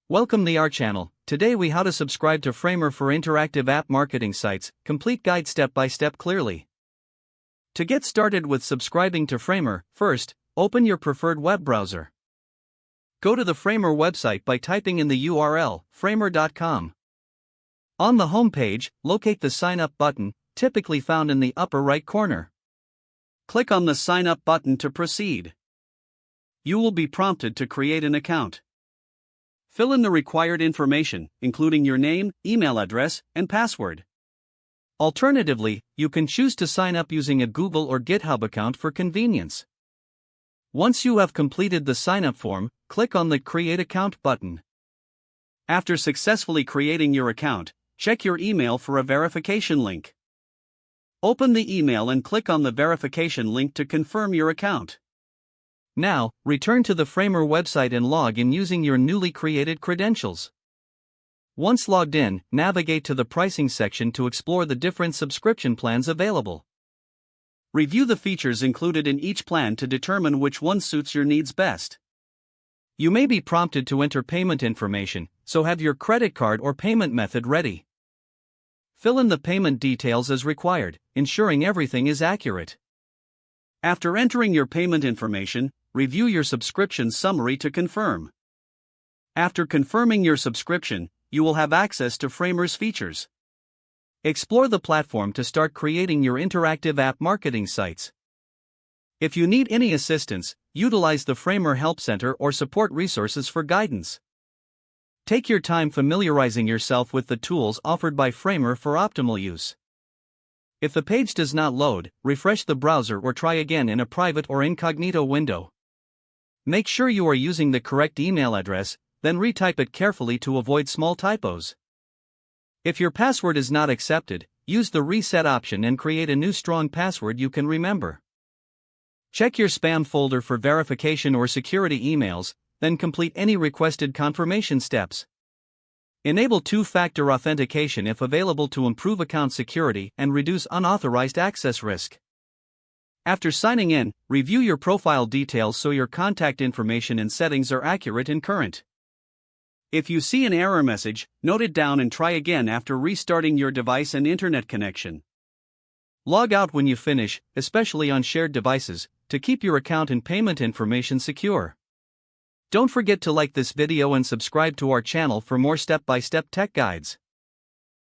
Welcome to our channel. Today we how to subscribe to Framer for interactive app marketing sites, complete guide step by step clearly. To get started with subscribing to Framer, first, open your preferred web browser. Go to the Framer website by typing in the URL, framer.com. On the home page, locate the Sign Up button, typically found in the upper right corner. Click on the Sign Up button to proceed. You will be prompted to create an account. Fill in the required information, including your name, email address, and password. Alternatively, you can choose to sign up using a Google or GitHub account for convenience. Once you have completed the sign-up form, click on the Create Account button. After successfully creating your account, check your email for a verification link. Open the email and click on the verification link to confirm your account. Now, return to the Framer website and log in using your newly created credentials. Once logged in, navigate to the pricing section to explore the different subscription plans available. Review the features included in each plan to determine which one suits your needs best. You may be prompted to enter payment information, so have your credit card or payment method ready. Fill in the payment details as required, ensuring everything is accurate. After entering your payment information, review your subscription summary to confirm. After confirming your subscription, you will have access to Framer's features. Explore the platform to start creating your interactive app marketing sites. If you need any assistance, utilize the Framer Help Center or support resources for guidance. Take your time familiarizing yourself with the tools offered by Framer for optimal use. If the page does not load, refresh the browser or try again in a private or incognito window. Make sure you are using the correct email address, then retype it carefully to avoid small typos. If your password is not accepted, use the reset option and create a new strong password you can remember. Check your spam folder for verification or security emails, then complete any requested confirmation steps. Enable two-factor authentication if available to improve account security and reduce unauthorized access risk. After signing in, review your profile details so your contact information and settings are accurate and current. If you see an error message, note it down and try again after restarting your device and internet connection. Log out when you finish, especially on shared devices, to keep your account and payment information secure. Don't forget to like this video and subscribe to our channel for more step-by-step tech guides.